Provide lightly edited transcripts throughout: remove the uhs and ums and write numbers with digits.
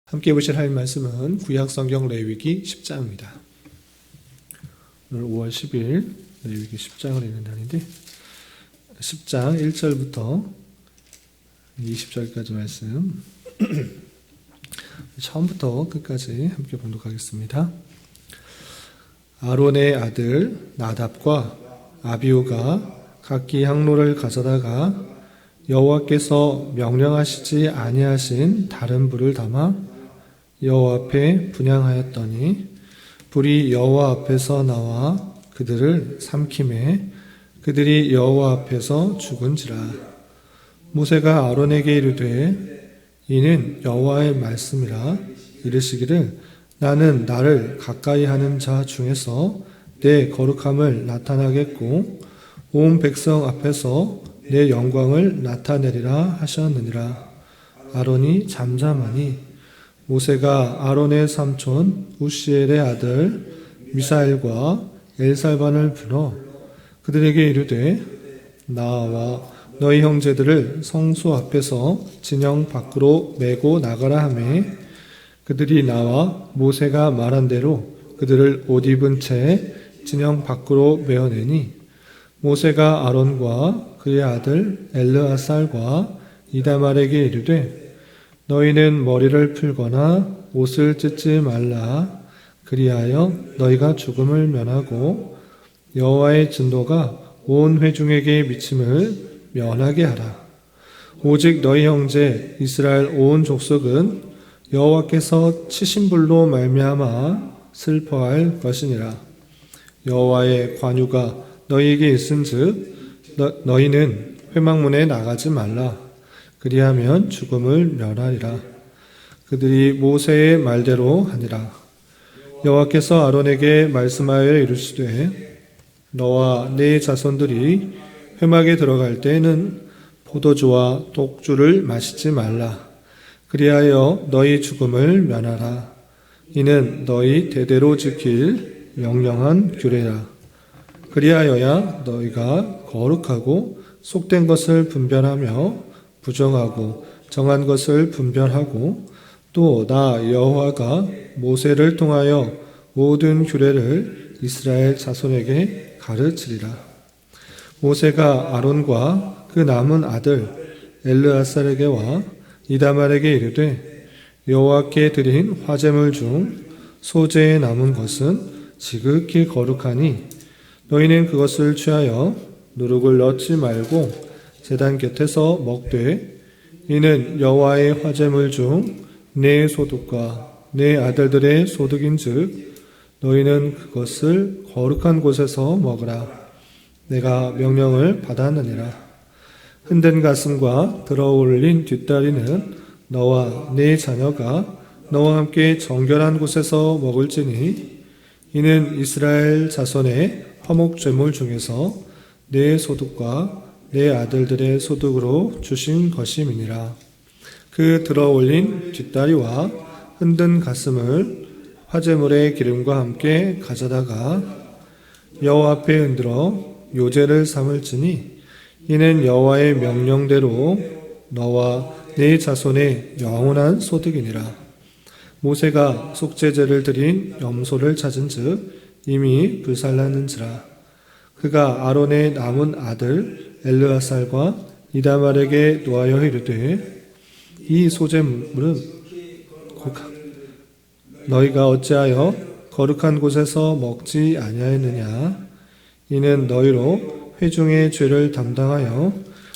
함께 보실 하나님 말씀은 구약성경 레위기 10장입니다. 오늘 5월 10일 레위기 10장을 읽는 날인데 10장 1절부터 20절까지 말씀 처음부터 끝까지 함께 봉독하겠습니다. 아론의 아들 나답과 아비후가 각기 향로를 가져다가 여호와께서 명령하시지 아니하신 다른 불을 담아 여호와 앞에 분향하였더니 불이 여호와 앞에서 나와 그들을 삼키매 그들이 여호와 앞에서 죽은지라. 모세가 아론에게 이르되 이는 여호와의 말씀이라 이르시기를 나는 나를 가까이 하는 자 중에서 내 거룩함을 나타나겠고 온 백성 앞에서 내 영광을 나타내리라 하셨느니라. 아론이 잠잠하니 모세가 아론의 삼촌 우시엘의 아들 미사엘과 엘살반을 불러 그들에게 이르되 나와 너희 형제들을 성소 앞에서 진영 밖으로 메고 나가라 하매 그들이 나와 모세가 말한 대로 그들을 옷 입은 채 진영 밖으로 메어내니 모세가 아론과 그의 아들 엘르아살과 이다말에게 이르되 너희는 머리를 풀거나 옷을 찢지 말라. 그리하여 너희가 죽음을 면하고 여호와의 진노가 온 회중에게 미침을 면하게 하라. 오직 너희 형제 이스라엘 온 족속은 여호와께서 치신 불로 말미암아 슬퍼할 것이니라. 여호와의 관유가 너희에게 있은즉 너희는 회막문에 나가지 말라. 그리하면 죽음을 면하리라. 그들이 모세의 말대로 하니라. 여호와께서 아론에게 말씀하여 이르시되 너와 네 자손들이 회막에 들어갈 때에는 포도주와 독주를 마시지 말라. 그리하여 너희 죽음을 면하라. 이는 너희 대대로 지킬 명령한 규례라. 그리하여야 너희가 거룩하고 속된 것을 분별하며 부정하고 정한 것을 분별하고 또 나 여호와가 모세를 통하여 모든 규례를 이스라엘 자손에게 가르치리라. 모세가 아론과 그 남은 아들 엘르아살에게와 이다말에게 이르되 여호와께 드린 화제물 중 소재에 남은 것은 지극히 거룩하니 너희는 그것을 취하여 누룩을 넣지 말고 제단 곁에서 먹되 이는 여호와의 화제물 중 내 소득과 내 아들들의 소득인즉 너희는 그것을 거룩한 곳에서 먹으라. 내가 명령을 받았느니라. 흔든 가슴과 들어올린 뒷다리는 너와 네 자녀가 너와 함께 정결한 곳에서 먹을지니 이는 이스라엘 자손의 화목 제물 중에서 내 소득과 내 아들들의 소득으로 주신 것임이니라. 그 들어올린 뒷다리와 흔든 가슴을 화제물의 기름과 함께 가져다가 여호와 앞에 흔들어 요제를 삼을지니 이는 여호와의 명령대로 너와 네 자손의 영원한 소득이니라. 모세가 속죄제를 드린 염소를 찾은즉 이미 불살랐는지라. 그가 아론의 남은 아들 엘르아살과 이다말에게 노하여 이르되 이 소제물은 너희가 어찌하여 거룩한 곳에서 먹지 아니하였느냐. 이는 너희로 회중의 죄를 담당하여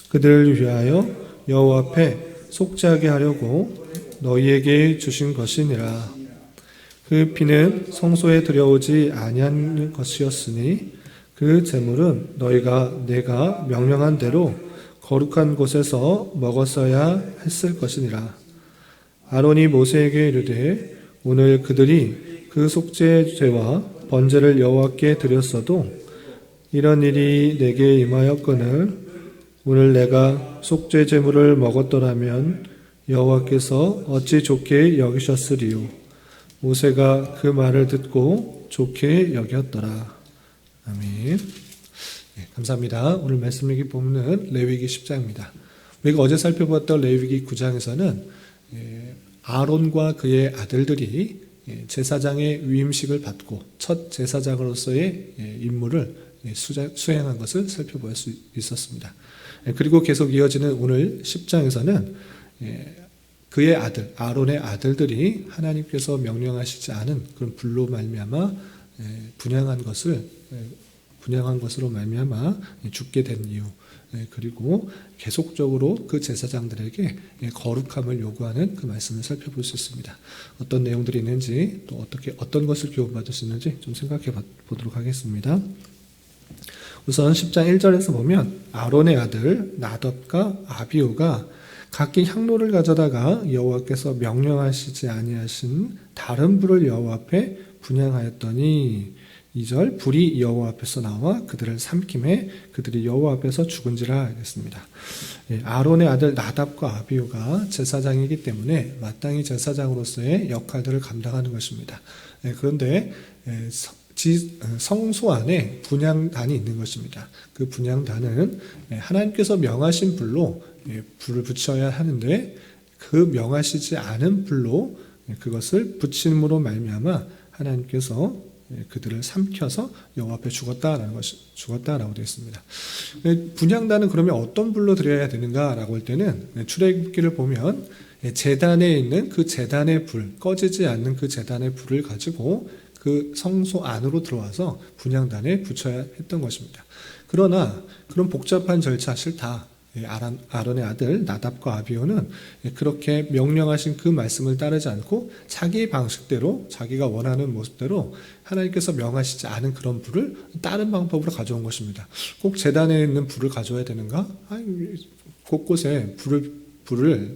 그들을 위하여 여호와 앞에 속죄하게 하려고 너희에게 주신 것이니라. 그 피는 성소에 들여오지 아니한 것이었으니 그 제물은 너희가 내가 명령한 대로 거룩한 곳에서 먹었어야 했을 것이니라. 아론이 모세에게 이르되 오늘 그들이 그 속죄제와 번제를 여호와께 드렸어도 이런 일이 내게 임하였거늘 오늘 내가 속죄제물을 먹었더라면 여호와께서 어찌 좋게 여기셨으리요. 모세가 그 말을 듣고 좋게 여겼더라. 아멘. 네, 감사합니다. 오늘 말씀 읽기 본문은 레위기 10장입니다. 우리가 어제 살펴봤던 레위기 9장에서는 아론과 그의 아들들이 제사장의 위임식을 받고 첫 제사장으로서의 임무를 수행한 것을 살펴볼 수 있었습니다. 그리고 계속 이어지는 오늘 10장에서는 그의 아들, 아론의 아들들이 하나님께서 명령하시지 않은 그런 불로 말미암아 분향한 것으로 말미암아 죽게 된 이유, 그리고 계속적으로 그 제사장들에게 거룩함을 요구하는 그 말씀을 살펴볼 수 있습니다. 어떤 내용들이 있는지, 또 어떤 것을 교훈받을 수 있는지 좀 생각해 보도록 하겠습니다. 우선 10장 1절에서 보면 아론의 아들 나답과 아비후가 각기 향로를 가져다가 여호와께서 명령하시지 아니하신 다른 불을 여호와 앞에 분향하였더니 2절 불이 여호와 앞에서 나와 그들을 삼킴에 그들이 여호와 앞에서 죽은지라 하겠습니다. 아론의 아들 나답과 아비후가 제사장이기 때문에 마땅히 제사장으로서의 역할들을 감당하는 것입니다. 그런데 성소 안에 분향단이 있는 것입니다. 그 분향단은 하나님께서 명하신 불로 불을 붙여야 하는데 그 명하시지 않은 불로 그것을 붙임으로 말미암아 하나님께서 그들을 삼켜서 여호와 앞에 죽었다라고 되어 있습니다. 분향단은 그러면 어떤 불로 드려야 되는가라고 할 때는 출애굽기를 보면 제단에 있는 그 제단의 불, 꺼지지 않는 그 제단의 불을 가지고 그 성소 안으로 들어와서 분향단에 붙여야 했던 것입니다. 그러나 그런 복잡한 절차 싫다. 아론의 아들 나답과 아비후는 그렇게 명령하신 그 말씀을 따르지 않고 자기 방식대로 자기가 원하는 모습대로 하나님께서 명하시지 않은 그런 불을 다른 방법으로 가져온 것입니다. 꼭 제단에 있는 불을 가져야 되는가? 곳곳에 불을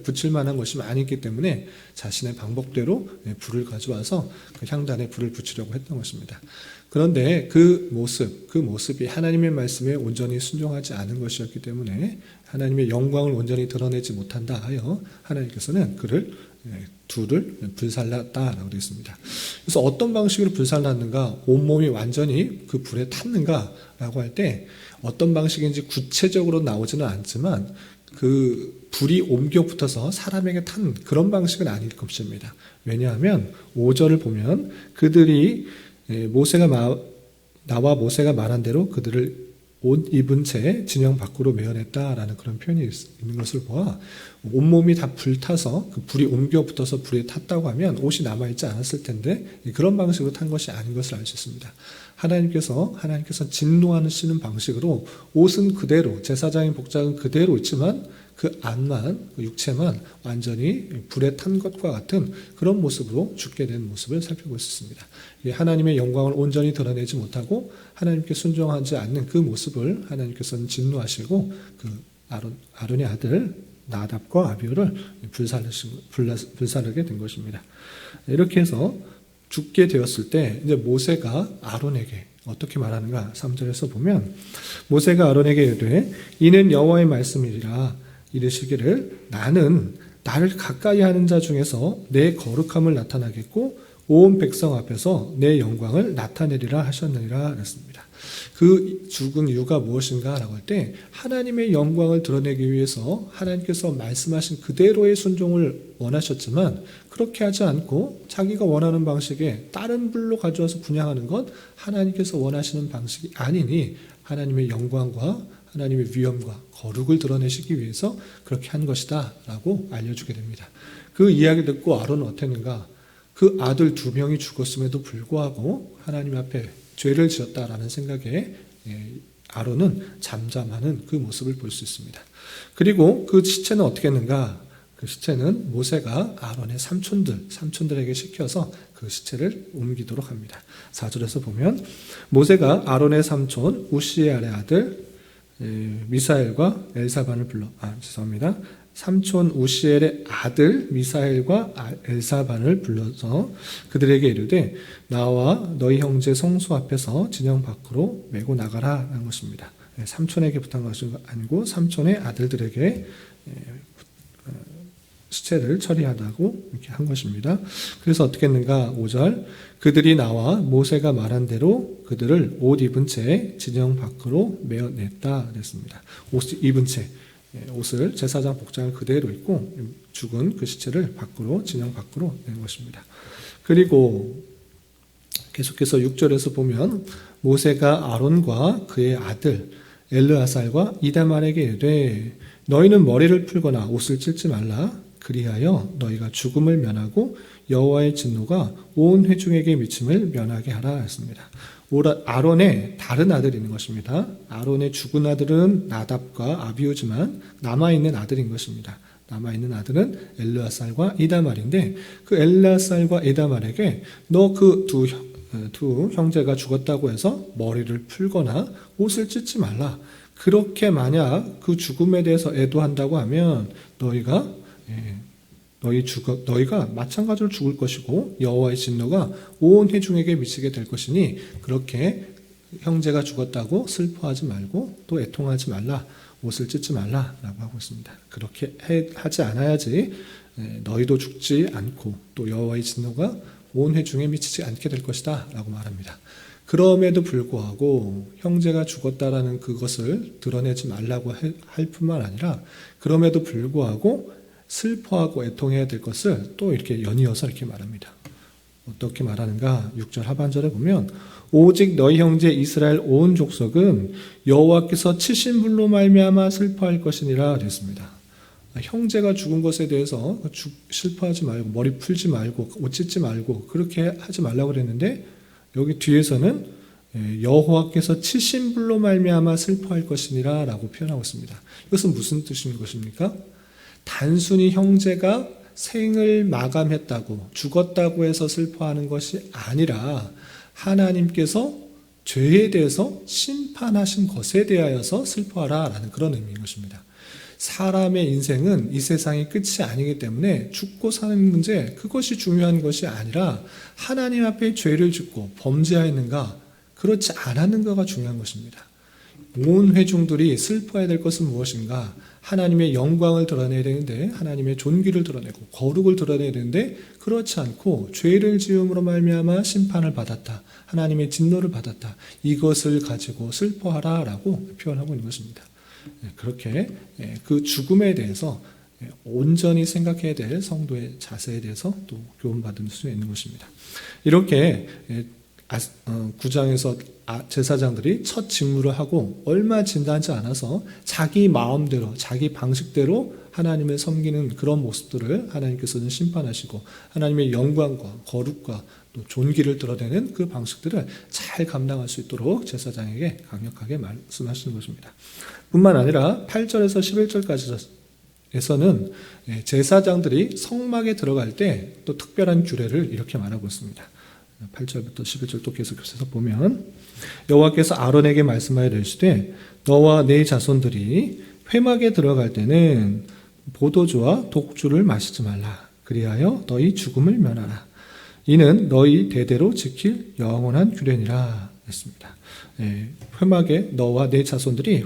붙일 만한 것이 많이 있기 때문에 자신의 방법대로 불을 가져와서 그 향단에 불을 붙이려고 했던 것입니다. 그런데 그 모습이 하나님의 말씀에 온전히 순종하지 않은 것이었기 때문에 하나님의 영광을 온전히 드러내지 못한다 하여 하나님께서는 둘을 불살랐다라고 되어 있습니다. 그래서 어떤 방식으로 불살랐는가, 온몸이 완전히 그 불에 탔는가라고 할 때 어떤 방식인지 구체적으로 나오지는 않지만 그 불이 옮겨 붙어서 사람에게 탄 그런 방식은 아닐 것입니다. 왜냐하면 5절을 보면 그들이 나와 모세가 말한 대로 그들을 옷 입은 채 진영 밖으로 메어냈다라는 그런 표현이 있는 것을 보아 온몸이 다 불타서 그 불이 옮겨 붙어서 불에 탔다고 하면 옷이 남아있지 않았을 텐데 그런 방식으로 탄 것이 아닌 것을 알 수 있습니다. 하나님께서 진노하시는 방식으로 옷은 그대로 제사장의 복장은 그대로 있지만 그 안만, 그 육체만 완전히 불에 탄 것과 같은 그런 모습으로 죽게 된 모습을 살펴볼 수 있습니다. 하나님의 영광을 온전히 드러내지 못하고 하나님께 순종하지 않는 그 모습을 하나님께서는 진노하시고 그 아론의 아들 나답과 아비후를 불사르게 된 것입니다. 이렇게 해서 죽게 되었을 때 이제 모세가 아론에게 어떻게 말하는가 3절에서 보면 모세가 아론에게 이르되 이는 여호와의 말씀이라 이르시기를 나는 나를 가까이 하는 자 중에서 내 거룩함을 나타나겠고 온 백성 앞에서 내 영광을 나타내리라 하셨느니라 그랬습니다. 그 죽은 이유가 무엇인가 라고 할 때 하나님의 영광을 드러내기 위해서 하나님께서 말씀하신 그대로의 순종을 원하셨지만 그렇게 하지 않고 자기가 원하는 방식에 다른 불로 가져와서 분향하는 것 하나님께서 원하시는 방식이 아니니 하나님의 영광과 하나님의 위엄과 거룩을 드러내시기 위해서 그렇게 한 것이다 라고 알려주게 됩니다. 그 이야기 듣고 아론은 어땠는가? 그 아들 2명이 죽었음에도 불구하고 하나님 앞에 죄를 지었다라는 생각에 아론은 잠잠하는 그 모습을 볼 수 있습니다. 그리고 그 시체는 어떻게 했는가? 그 시체는 모세가 아론의 삼촌들에게 시켜서 그 시체를 옮기도록 합니다. 4절에서 보면 모세가 아론의 삼촌 우시엘의 아들 미사엘과 엘사반을 삼촌 우시엘의 아들 미사엘과 엘사반을 불러서 그들에게 이르되 나와 너희 형제 성소 앞에서 진영 밖으로 메고 나가라 하는 것입니다. 삼촌에게 부탁한 것이 아니고 삼촌의 아들들에게 시체를 처리하라고 이렇게 한 것입니다. 그래서 어떻게 했는가? 5절 그들이 나와 모세가 말한 대로 그들을 옷 입은 채 진영 밖으로 메어냈다 그랬습니다. 옷 입은 채 옷을 제사장 복장을 그대로 입고 죽은 그 시체를 진영 밖으로 낸 것입니다. 그리고 계속해서 6절에서 보면 모세가 아론과 그의 아들 엘르아살과 이다말에게 이르되 너희는 머리를 풀거나 옷을 찢지 말라. 그리하여 너희가 죽음을 면하고 여호와의 진노가 온 회중에게 미침을 면하게 하라 했습니다. 아론의 다른 아들이 있는 것입니다. 아론의 죽은 아들은 나답과 아비우지만 남아있는 아들인 것입니다. 남아있는 아들은 엘르아살과 이다말인데 그 엘르아살과 이다말에게 너 그 두 형제가 죽었다고 해서 머리를 풀거나 옷을 찢지 말라. 그렇게 만약 그 죽음에 대해서 애도한다고 하면 너희가 마찬가지로 죽을 것이고 여호와의 진노가 온 회중에게 미치게 될 것이니 그렇게 형제가 죽었다고 슬퍼하지 말고 또 애통하지 말라. 옷을 찢지 말라라고 하고 있습니다. 그렇게 하지 않아야지 너희도 죽지 않고 또 여호와의 진노가 온 회중에 미치지 않게 될 것이다 라고 말합니다. 그럼에도 불구하고 형제가 죽었다라는 그것을 드러내지 말라고 할 뿐만 아니라 그럼에도 불구하고 슬퍼하고 애통해야 될 것을 또 이렇게 연이어서 이렇게 말합니다. 어떻게 말하는가? 6절 하반절에 보면 오직 너희 형제 이스라엘 온 족속은 여호와께서 치신 불로 말미암아 슬퍼할 것이니라 그랬습니다. 형제가 죽은 것에 대해서 슬퍼하지 말고 머리 풀지 말고 옷 찢지 말고 그렇게 하지 말라고 그랬는데 여기 뒤에서는 여호와께서 치신 불로 말미암아 슬퍼할 것이니라 라고 표현하고 있습니다. 이것은 무슨 뜻인 것입니까? 단순히 형제가 생을 마감했다고 죽었다고 해서 슬퍼하는 것이 아니라 하나님께서 죄에 대해서 심판하신 것에 대하여서 슬퍼하라 라는 그런 의미인 것입니다. 사람의 인생은 이 세상의 끝이 아니기 때문에 죽고 사는 문제 그것이 중요한 것이 아니라 하나님 앞에 죄를 짓고 범죄하였는가 그렇지 않았는가가 중요한 것입니다. 온 회중들이 슬퍼해야 될 것은 무엇인가? 하나님의 영광을 드러내야 되는데 하나님의 존귀를 드러내고 거룩을 드러내야 되는데 그렇지 않고 죄를 지음으로 말미암아 심판을 받았다. 하나님의 진노를 받았다. 이것을 가지고 슬퍼하라라고 표현하고 있는 것입니다. 그렇게 그 죽음에 대해서 온전히 생각해야 될 성도의 자세에 대해서 또 교훈받을 수 있는 것입니다. 이렇게 9장에서 제사장들이 첫 직무를 하고 얼마 지나지 않아서 자기 마음대로 자기 방식대로 하나님을 섬기는 그런 모습들을 하나님께서는 심판하시고 하나님의 영광과 거룩과 또 존귀를 드러내는 그 방식들을 잘 감당할 수 있도록 제사장에게 강력하게 말씀하시는 것입니다. 뿐만 아니라 8절에서 11절까지에서는 제사장들이 성막에 들어갈 때 또 특별한 규례를 이렇게 말하고 있습니다. 8절부터 11절 또 계속해서 보면 여호와께서 아론에게 말씀하여 이르시되 너와 네 자손들이 회막에 들어갈 때는 포도주와 독주를 마시지 말라. 그리하여 너희 죽음을 면하라. 이는 너희 대대로 지킬 영원한 규례니라 했습니다. 회막에 너와 네 자손들이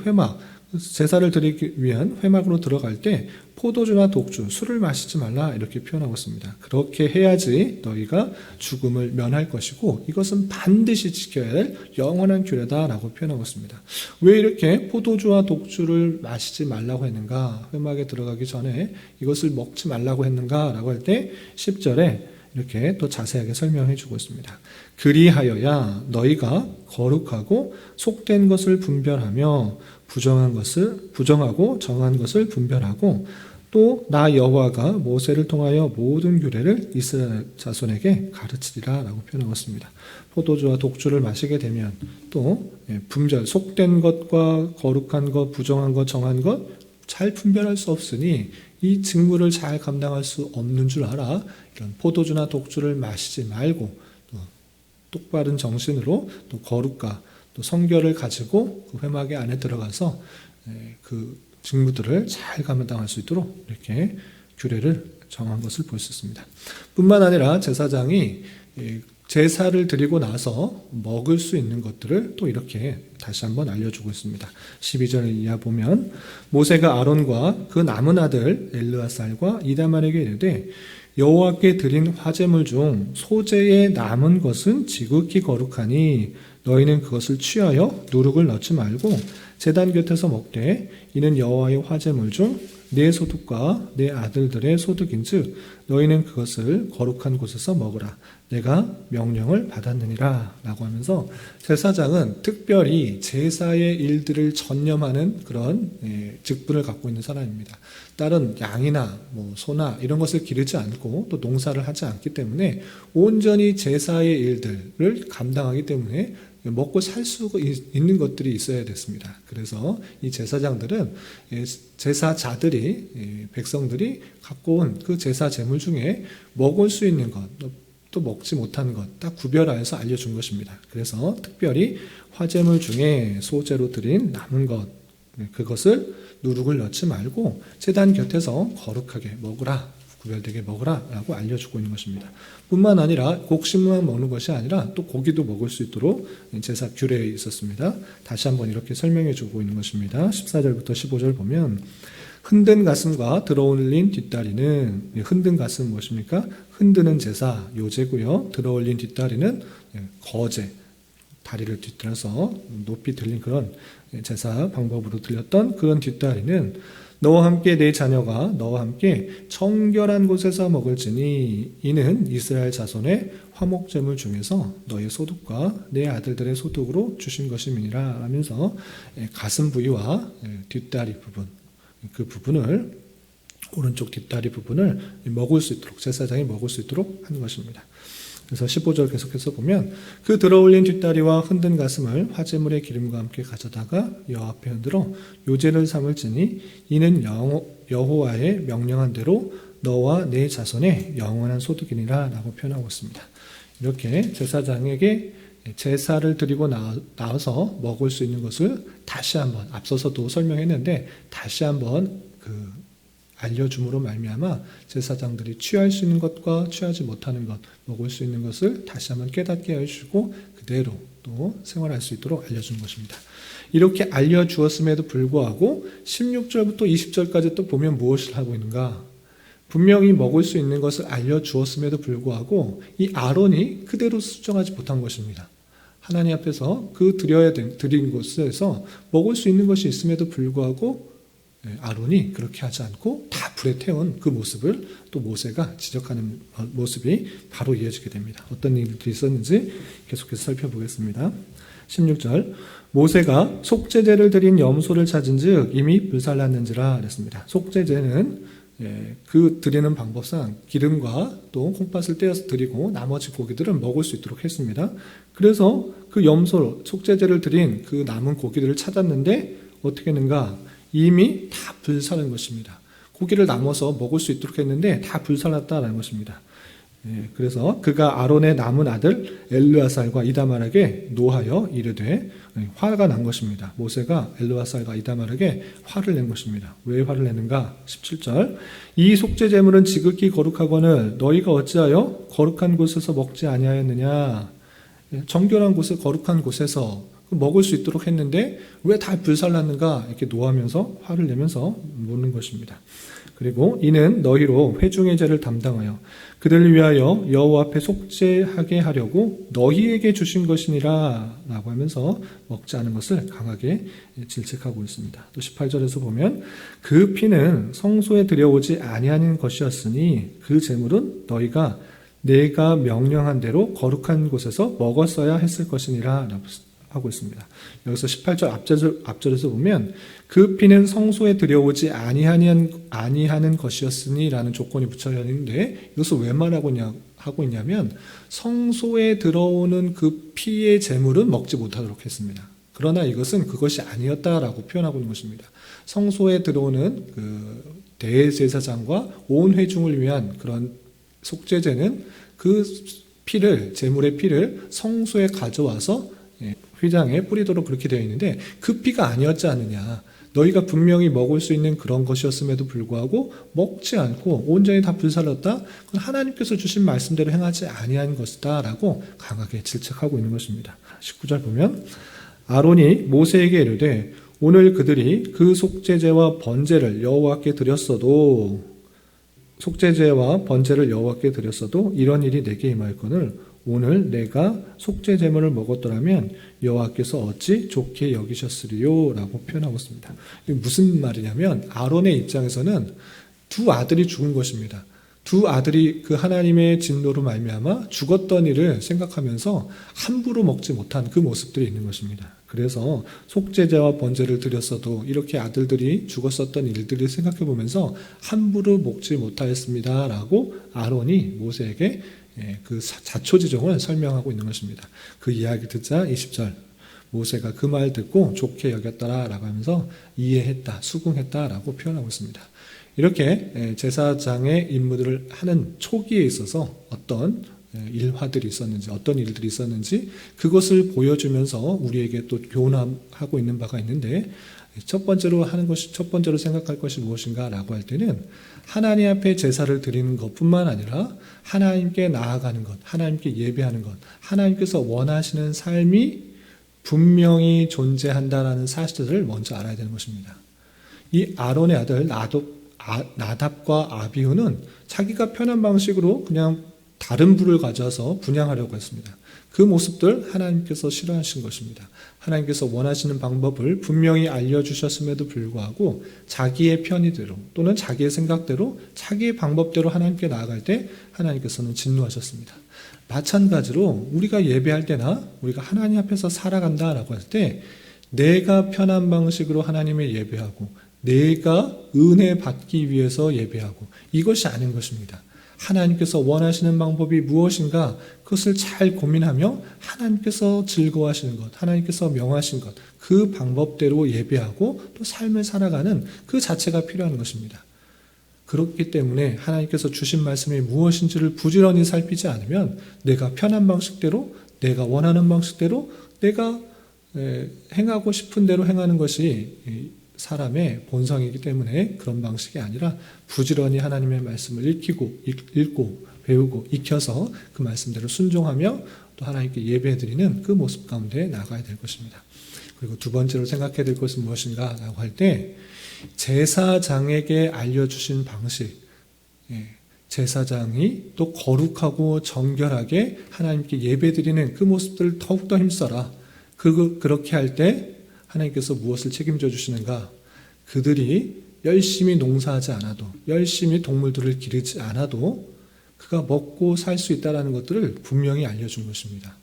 제사를 드리기 위한 회막으로 들어갈 때 포도주나 독주, 술을 마시지 말라 이렇게 표현하고 있습니다. 그렇게 해야지 너희가 죽음을 면할 것이고 이것은 반드시 지켜야 할 영원한 규례다라고 표현하고 있습니다. 왜 이렇게 포도주와 독주를 마시지 말라고 했는가? 회막에 들어가기 전에 이것을 먹지 말라고 했는가라고 할 때 10절에 이렇게 또 자세하게 설명해 주고 있습니다. 그리하여야 너희가 거룩하고 속된 것을 분별하며 부정하고 정한 것을 분별하고 또 나 여호와가 모세를 통하여 모든 규례를 이스라엘 자손에게 가르치리라 라고 표현하고 있습니다. 포도주와 독주를 마시게 되면 또 분별, 속된 것과 거룩한 것, 부정한 것, 정한 것 잘 분별할 수 없으니 이 직무를 잘 감당할 수 없는 줄 알아. 이런 포도주나 독주를 마시지 말고 또 똑바른 정신으로 또 거룩과 또 성결을 가지고 그 회막의 안에 들어가서 그 직무들을 잘 감당할 수 있도록 이렇게 규례를 정한 것을 볼 수 있습니다. 뿐만 아니라 제사장이 제사를 드리고 나서 먹을 수 있는 것들을 또 이렇게 다시 한번 알려주고 있습니다. 12절 이하 보면 모세가 아론과 그 남은 아들 엘르아살과 이다말에게 이르되 여호와께 드린 화제물 중 소재에 남은 것은 지극히 거룩하니 너희는 그것을 취하여 누룩을 넣지 말고 제단 곁에서 먹되 이는 여호와의 화제물 중 내 소득과 내 아들들의 소득인즉 너희는 그것을 거룩한 곳에서 먹으라. 내가 명령을 받았느니라 라고 하면서 제사장은 특별히 제사의 일들을 전념하는 그런 직분을 갖고 있는 사람입니다. 다른 양이나 소나 이런 것을 기르지 않고 또 농사를 하지 않기 때문에 온전히 제사의 일들을 감당하기 때문에 먹고 살 수 있는 것들이 있어야 됐습니다. 그래서 이 제사장들은 제사자들이 백성들이 갖고 온 그 제사 제물 중에 먹을 수 있는 것, 또 먹지 못하는 것 딱 구별하여서 알려준 것입니다. 그래서 특별히 화제물 중에 소제로 드린 남은 것, 그것을 누룩을 넣지 말고 제단 곁에서 거룩하게 먹으라, 구별되게 먹으라 라고 알려주고 있는 것입니다. 뿐만 아니라 곡식만 먹는 것이 아니라 또 고기도 먹을 수 있도록 제사 규례에 있었습니다. 다시 한번 이렇게 설명해 주고 있는 것입니다. 14절부터 15절 보면 흔든 가슴과 들어올린 뒷다리는, 흔든 가슴은 무엇입니까? 흔드는 제사, 요제고요. 들어올린 뒷다리는 거제, 다리를 뒤틀어서 높이 들린 그런 제사 방법으로 들렸던 그런 뒷다리는 너와 함께 내 자녀가 너와 함께 정결한 곳에서 먹을지니 이는 이스라엘 자손의 화목제물 중에서 너의 소득과 내 아들들의 소득으로 주신 것임이니라 하면서 가슴 부위와 뒷다리 부분, 그 부분을, 오른쪽 뒷다리 부분을 먹을 수 있도록, 제사장이 먹을 수 있도록 하는 것입니다. 그래서 15절 계속해서 보면 그 들어올린 뒷다리와 흔든 가슴을 화제물의 기름과 함께 가져다가 여호와 앞에 흔들어 요제를 삼을지니 이는 여호와의 명령한 대로 너와 내 자손의 영원한 소득이니라 라고 표현하고 있습니다. 이렇게 제사장에게 제사를 드리고 나와서 먹을 수 있는 것을 다시 한번, 앞서서도 설명했는데 다시 한번 알려줌으로 말미암아 제사장들이 취할 수 있는 것과 취하지 못하는 것, 먹을 수 있는 것을 다시 한번 깨닫게 해주고 그대로 또 생활할 수 있도록 알려주는 것입니다. 이렇게 알려주었음에도 불구하고 16절부터 20절까지 또 보면 무엇을 하고 있는가? 분명히 먹을 수 있는 것을 알려주었음에도 불구하고 이 아론이 그대로 수정하지 못한 것입니다. 하나님 앞에서 드린 곳에서 먹을 수 있는 것이 있음에도 불구하고 아론이 그렇게 하지 않고 다 불에 태운 그 모습을 또 모세가 지적하는 모습이 바로 이어지게 됩니다. 어떤 일들이 있었는지 계속해서 살펴보겠습니다. 16절 모세가 속죄제를 드린 염소를 찾은즉 이미 불살랐는지라 그랬습니다. 속죄제는 그 드리는 방법상 기름과 또 콩팥을 떼어서 드리고 나머지 고기들은 먹을 수 있도록 했습니다. 그래서 그 염소 속죄제를 드린 그 남은 고기들을 찾았는데 어떻게 했는가? 이미 다 불살른 것입니다. 고기를 남아서 먹을 수 있도록 했는데 다 불살랐다는 것입니다. 그래서 그가 아론의 남은 아들 엘르아살과 이다말에게 노하여 이르되, 화가 난 것입니다. 모세가 엘르아살과 이다말에게 화를 낸 것입니다. 왜 화를 내는가? 17절 이 속죄제물은 지극히 거룩하거늘 너희가 어찌하여 거룩한 곳에서 먹지 아니하였느냐? 정결한 곳에 거룩한 곳에서 먹을 수 있도록 했는데 왜 다 불살랐는가? 이렇게 노하면서 화를 내면서 묻는 것입니다. 그리고 이는 너희로 회중의 죄를 담당하여 그들을 위하여 여호와 앞에 속죄하게 하려고 너희에게 주신 것이니라 라고 하면서 먹지 않은 것을 강하게 질책하고 있습니다. 또 18절에서 보면 그 피는 성소에 들여오지 아니하는 것이었으니 그 제물은 너희가 내가 명령한 대로 거룩한 곳에서 먹었어야 했을 것이니라 라고 하고 있습니다. 여기서 18절 앞절에서 보면 그 피는 성소에 들여오지 아니하는 것이었으니 라는 조건이 붙여져 있는데 이것을 왜 말하고 있냐면 성소에 들어오는 그 피의 제물은 먹지 못하도록 했습니다. 그러나 이것은 그것이 아니었다라고 표현하고 있는 것입니다. 성소에 들어오는 그 대제사장과 온 회중을 위한 그런 속죄제는 그 피를, 제물의 피를 성소에 가져와서 휘장에 뿌리도록 그렇게 되어 있는데 그 피가 아니었지 않느냐. 너희가 분명히 먹을 수 있는 그런 것이었음에도 불구하고 먹지 않고 온전히 다 불살랐다. 그건 하나님께서 주신 말씀대로 행하지 아니한 것이다 라고 강하게 질책하고 있는 것입니다. 19절 보면 아론이 모세에게 이르되 오늘 그들이 그 속죄제와 번제를 여호와께 드렸어도 이런 일이 내게 임하였거늘 오늘 내가 속죄 제물을 먹었더라면 여호와께서 어찌 좋게 여기셨으리요 라고 표현하고 있습니다. 이게 무슨 말이냐면 아론의 입장에서는 두 아들이 죽은 것입니다. 두 아들이 그 하나님의 진노로 말미암아 죽었던 일을 생각하면서 함부로 먹지 못한 그 모습들이 있는 것입니다. 그래서 속죄제와 번제를 드렸어도 이렇게 아들들이 죽었었던 일들을 생각해 보면서 함부로 먹지 못하였습니다 라고 아론이 모세에게 그 자초지종을 설명하고 있는 것입니다. 그 이야기 듣자 20절 모세가 그 말 듣고 좋게 여겼더라 라고 하면서 이해했다, 수긍했다 라고 표현하고 있습니다. 이렇게 제사장의 임무들을 하는 초기에 있어서 어떤 일화들이 있었는지, 어떤 일들이 있었는지 그것을 보여주면서 우리에게 또 교훈하고 있는 바가 있는데, 첫 번째로 생각할 것이 무엇인가라고 할 때는 하나님 앞에 제사를 드리는 것뿐만 아니라 하나님께 나아가는 것, 하나님께 예배하는 것, 하나님께서 원하시는 삶이 분명히 존재한다라는 사실을 먼저 알아야 되는 것입니다. 이 아론의 아들 나답과 아비후는 자기가 편한 방식으로 그냥 다른 불을 가져와서 분향하려고 했습니다. 그 모습들 하나님께서 싫어하신 것입니다. 하나님께서 원하시는 방법을 분명히 알려주셨음에도 불구하고 자기의 편의대로 또는 자기의 생각대로 자기의 방법대로 하나님께 나아갈 때 하나님께서는 진노하셨습니다. 마찬가지로 우리가 예배할 때나 우리가 하나님 앞에서 살아간다라고 할 때 내가 편한 방식으로 하나님의 예배하고 내가 은혜 받기 위해서 예배하고 이것이 아닌 것입니다. 하나님께서 원하시는 방법이 무엇인가 그것을 잘 고민하며 하나님께서 즐거워하시는 것, 하나님께서 명하신 것, 그 방법대로 예배하고 또 삶을 살아가는 그 자체가 필요한 것입니다. 그렇기 때문에 하나님께서 주신 말씀이 무엇인지를 부지런히 살피지 않으면 내가 편한 방식대로, 내가 원하는 방식대로, 내가 행하고 싶은 대로 행하는 것이 사람의 본성이기 때문에 그런 방식이 아니라 부지런히 하나님의 말씀을 읽고 배우고 익혀서 그 말씀대로 순종하며 또 하나님께 예배드리는 그 모습 가운데 나가야 될 것입니다. 그리고 두 번째로 생각해야 될 것은 무엇인가 라고 할 때 제사장에게 알려주신 방식, 제사장이 또 거룩하고 정결하게 하나님께 예배드리는 그 모습들을 더욱더 힘써라. 그렇게 할 때 하나님께서 무엇을 책임져 주시는가? 그들이 열심히 농사하지 않아도, 열심히 동물들을 기르지 않아도 그가 먹고 살 수 있다는 것들을 분명히 알려준 것입니다.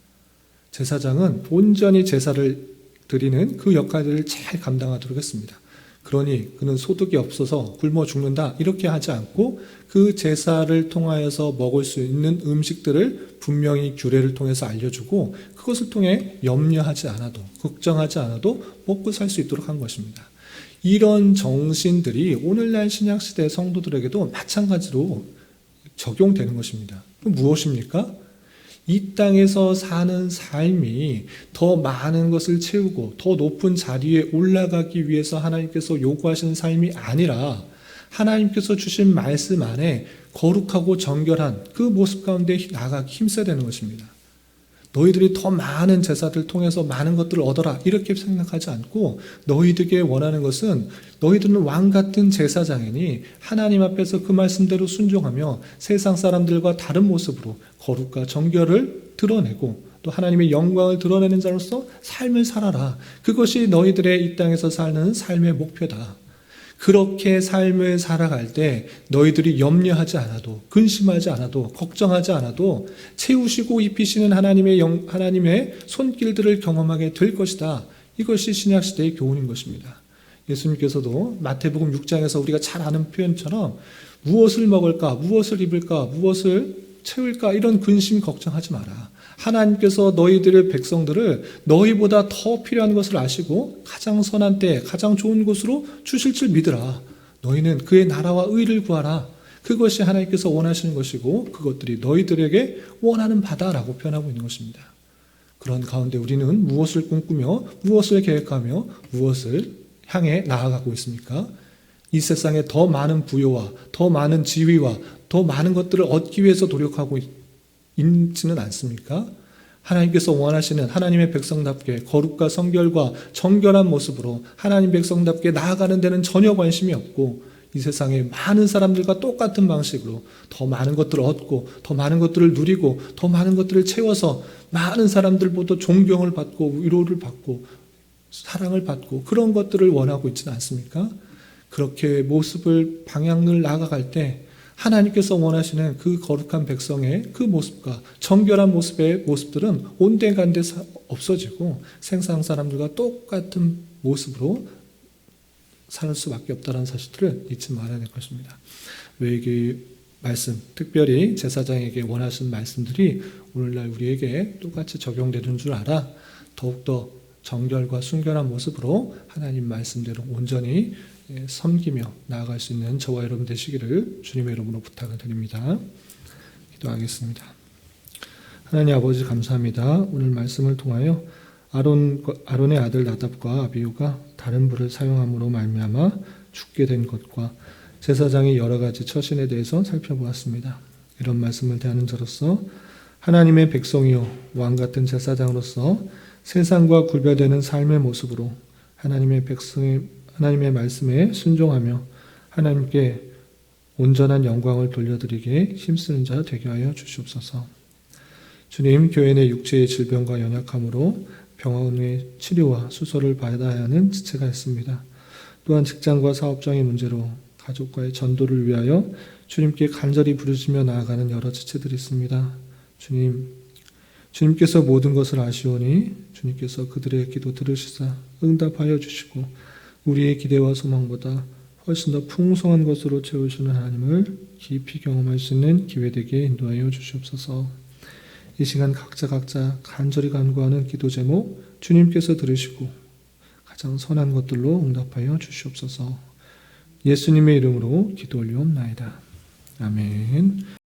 제사장은 온전히 제사를 드리는 그 역할들을 잘 감당하도록 했습니다. 그러니 그는 소득이 없어서 굶어 죽는다 이렇게 하지 않고 그 제사를 통하여서 먹을 수 있는 음식들을 분명히 규례를 통해서 알려주고 그것을 통해 염려하지 않아도 걱정하지 않아도 먹고 살 수 있도록 한 것입니다. 이런 정신들이 오늘날 신약시대 성도들에게도 마찬가지로 적용되는 것입니다. 무엇입니까? 이 땅에서 사는 삶이 더 많은 것을 채우고 더 높은 자리에 올라가기 위해서 하나님께서 요구하시는 삶이 아니라 하나님께서 주신 말씀 안에 거룩하고 정결한 그 모습 가운데 나가기 힘써야 되는 것입니다. 너희들이 더 많은 제사를 통해서 많은 것들을 얻어라 이렇게 생각하지 않고 너희들에게 원하는 것은 너희들은 왕같은 제사장이니 하나님 앞에서 그 말씀대로 순종하며 세상 사람들과 다른 모습으로 거룩과 정결을 드러내고 또 하나님의 영광을 드러내는 자로서 삶을 살아라. 그것이 너희들의 이 땅에서 사는 삶의 목표다. 그렇게 삶을 살아갈 때 너희들이 염려하지 않아도 근심하지 않아도 걱정하지 않아도 채우시고 입히시는 하나님의 손길들을 경험하게 될 것이다. 이것이 신약시대의 교훈인 것입니다. 예수님께서도 마태복음 6장에서 우리가 잘 아는 표현처럼 무엇을 먹을까, 무엇을 입을까, 무엇을 채울까 이런 근심 걱정하지 마라. 하나님께서 너희들의 백성들을 너희보다 더 필요한 것을 아시고 가장 선한 때 가장 좋은 곳으로 주실 줄 믿으라. 너희는 그의 나라와 의를 구하라. 그것이 하나님께서 원하시는 것이고 그것들이 너희들에게 원하는 바다라고 표현하고 있는 것입니다. 그런 가운데 우리는 무엇을 꿈꾸며 무엇을 계획하며 무엇을 향해 나아가고 있습니까? 이 세상에 더 많은 부요와 더 많은 지위와 더 많은 것들을 얻기 위해서 노력하고 있지는 않습니까? 하나님께서 원하시는 하나님의 백성답게 거룩과 성결과 정결한 모습으로 하나님 백성답게 나아가는 데는 전혀 관심이 없고 이 세상에 많은 사람들과 똑같은 방식으로 더 많은 것들을 얻고 더 많은 것들을 누리고 더 많은 것들을 채워서 많은 사람들보다 존경을 받고 위로를 받고 사랑을 받고 그런 것들을 원하고 있지는 않습니까? 그렇게 모습을 방향을 나아갈 때 하나님께서 원하시는 그 거룩한 백성의 그 모습과 정결한 모습의 모습들은 온데간데 없어지고 세상 사람들과 똑같은 모습으로 살 수밖에 없다는 사실들을 잊지 말아야 될 것입니다. 왜 말씀, 특별히 제사장에게 원하시는 말씀들이 오늘날 우리에게 똑같이 적용되는 줄 알아 더욱더 정결과 순결한 모습으로 하나님 말씀대로 온전히 섬기며 나아갈 수 있는 저와 여러분 되시기를 주님의 이름으로 부탁을 드립니다. 기도하겠습니다. 하나님 아버지 감사합니다. 오늘 말씀을 통하여 아론의 아들 나답과 아비후가 다른 불을 사용함으로 말미암아 죽게 된 것과 제사장의 여러 가지 처신에 대해서 살펴보았습니다. 이런 말씀을 대하는 저로서 하나님의 백성이요 왕 같은 제사장으로서 세상과 구별되는 삶의 모습으로 하나님의 말씀에 순종하며 하나님께 온전한 영광을 돌려드리게 힘쓰는 자 되게 하여 주시옵소서. 주님, 교회 내 육체의 질병과 연약함으로 병원의 치료와 수술을 받아야 하는 지체가 있습니다. 또한 직장과 사업장의 문제로 가족과의 전도를 위하여 주님께 간절히 부르짖며 나아가는 여러 지체들이 있습니다. 주님께서 모든 것을 아시오니 주님께서 그들의 기도 들으시사 응답하여 주시고 우리의 기대와 소망보다 훨씬 더 풍성한 것으로 채우시는 하나님을 깊이 경험할 수 있는 기회되게 인도하여 주시옵소서. 이 시간 각자 간절히 간구하는 기도 제목 주님께서 들으시고 가장 선한 것들로 응답하여 주시옵소서. 예수님의 이름으로 기도 올리옵나이다. 아멘.